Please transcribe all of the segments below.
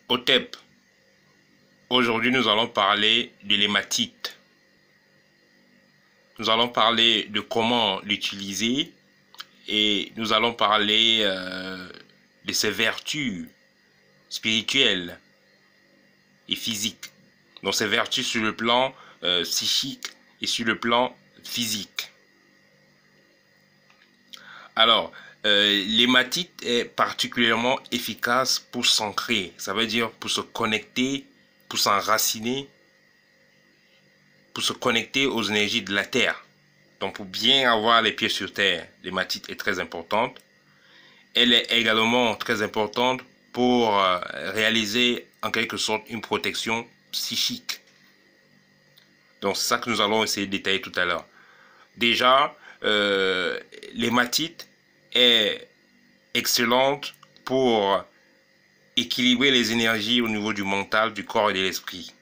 Otep, aujourd'hui nous allons parler de l'hématite. Nous allons parler de comment l'utiliser et nous allons parler de ses vertus spirituelles et physiques. Donc ses vertus sur le plan psychique et sur le plan physique. Alors, l'hématite est particulièrement efficace pour s'ancrer, ça veut dire pour se connecter, pour s'enraciner, pour se connecter aux énergies de la Terre. Donc pour bien avoir les pieds sur Terre, l'hématite est très importante. Elle est également très importante pour réaliser en quelque sorte une protection psychique. Donc c'est ça que nous allons essayer de détailler tout à l'heure. Déjà, l'hématite est excellente pour équilibrer les énergies au niveau du mental, du corps et de l'esprit.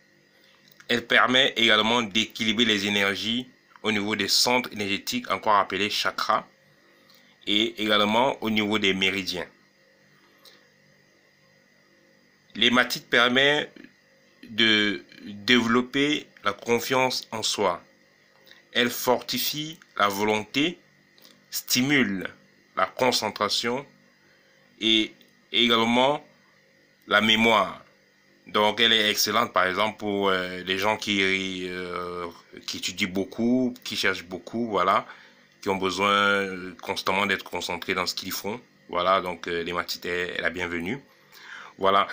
Elle permet également d'équilibrer les énergies au niveau des centres énergétiques, encore appelés chakras, et également au niveau des méridiens. L'hématite permet de développer la confiance en soi. Elle fortifie la volonté, stimule la concentration et également la mémoire. Donc elle est excellente par exemple pour les gens qui étudient beaucoup, qui cherchent beaucoup, voilà, qui ont besoin constamment d'être concentrés dans ce qu'ils font. Voilà, donc l'hématite est la bienvenue. Voilà.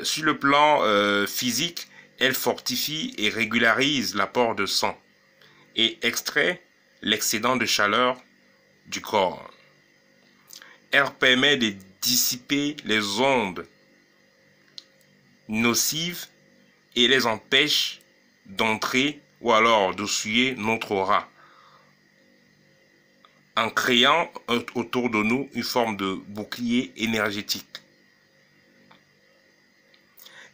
Sur le plan physique, elle fortifie et régularise l'apport de sang et extrait l'excédent de chaleur du corps. Elle permet de dissiper les ondes nocives et les empêche d'entrer ou alors de souiller notre aura en créant autour de nous une forme de bouclier énergétique.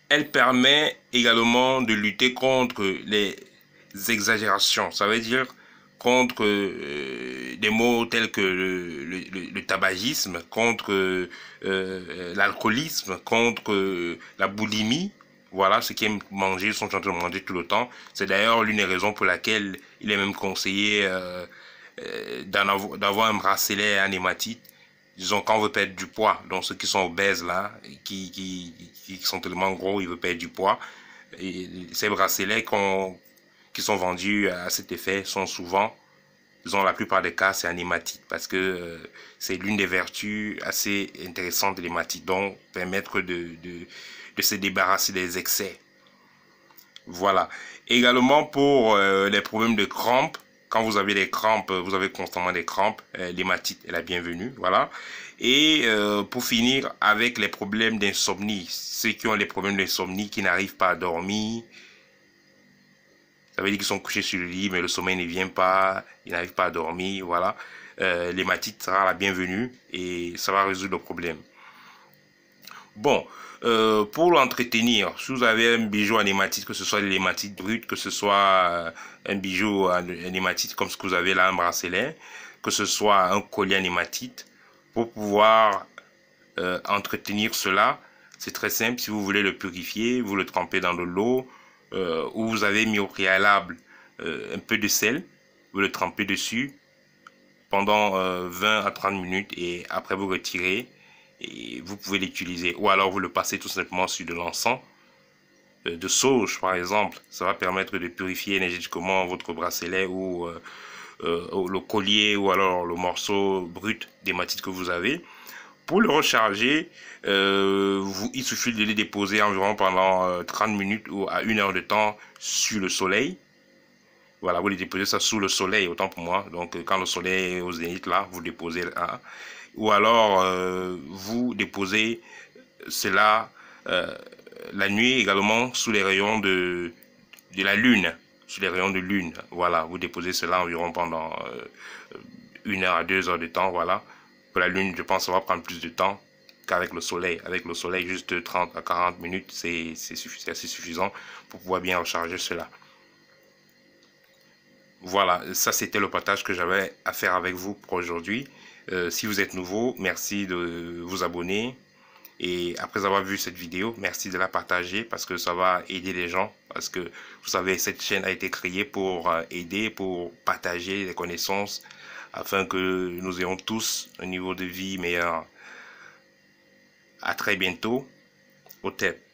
Elle permet également de lutter contre les exagérations, ça veut dire contre des mots tels que le tabagisme, contre l'alcoolisme, contre la boulimie. Voilà, ceux qui aiment manger sont en train de manger tout le temps. C'est d'ailleurs l'une des raisons pour laquelle il est même conseillé d'avoir un bracelet en hématite. Disons, quand on veut perdre du poids, donc ceux qui sont obèses là, qui sont tellement gros, ils veulent perdre du poids. Et ces bracelets qui sont vendus à cet effet sont souvent, disons la plupart des cas, c'est en hématite parce que c'est l'une des vertus assez intéressantes de l'hématite, donc permettre de se débarrasser des excès. Voilà. Également pour les problèmes de crampes, quand vous avez des crampes, vous avez constamment des crampes, l'hématite est la bienvenue, voilà. Et pour finir avec les problèmes d'insomnie, ceux qui ont les problèmes d'insomnie, qui n'arrivent pas à dormir, ça veut dire qu'ils sont couchés sur le lit, mais le sommeil ne vient pas, ils n'arrivent pas à dormir, voilà. L'hématite sera la bienvenue et ça va résoudre le problème. Bon, pour l'entretenir, si vous avez un bijou en hématite, que ce soit de l'hématite brute, que ce soit un bijou en hématite comme ce que vous avez là, un bracelet, que ce soit un collier en hématite, pour pouvoir entretenir cela, c'est très simple. Si vous voulez le purifier, vous le trempez dans de l'eau, où vous avez mis au préalable un peu de sel, vous le trempez dessus pendant 20 à 30 minutes et après vous retirez et vous pouvez l'utiliser. Ou alors vous le passez tout simplement sur de l'encens de sauge par exemple. Ça va permettre de purifier énergétiquement votre bracelet ou le collier ou alors le morceau brut d'hématite que vous avez. Pour le recharger, il suffit de les déposer environ pendant 30 minutes ou à 1 heure de temps sur le soleil. Voilà, vous les déposez ça sous le soleil, autant pour moi. Donc, quand le soleil est au zénith, là, vous déposez là. Ou alors, vous déposez cela la nuit également sous les rayons de la lune. Sous les rayons de lune. Voilà, vous déposez cela environ pendant 1 heure à 2 heures de temps. Voilà. Pour la lune, je pense que ça va prendre plus de temps qu'avec le soleil. Avec le soleil, juste 30 à 40 minutes, c'est assez suffisant pour pouvoir bien recharger cela. Voilà, ça c'était le partage que j'avais à faire avec vous pour aujourd'hui. Si vous êtes nouveau, merci de vous abonner Et après avoir vu cette vidéo, merci de la partager parce que ça va aider les gens. Parce que vous savez, cette chaîne a été créée pour aider, pour partager les connaissances afin que nous ayons tous un niveau de vie meilleur. À très bientôt. Au TEP.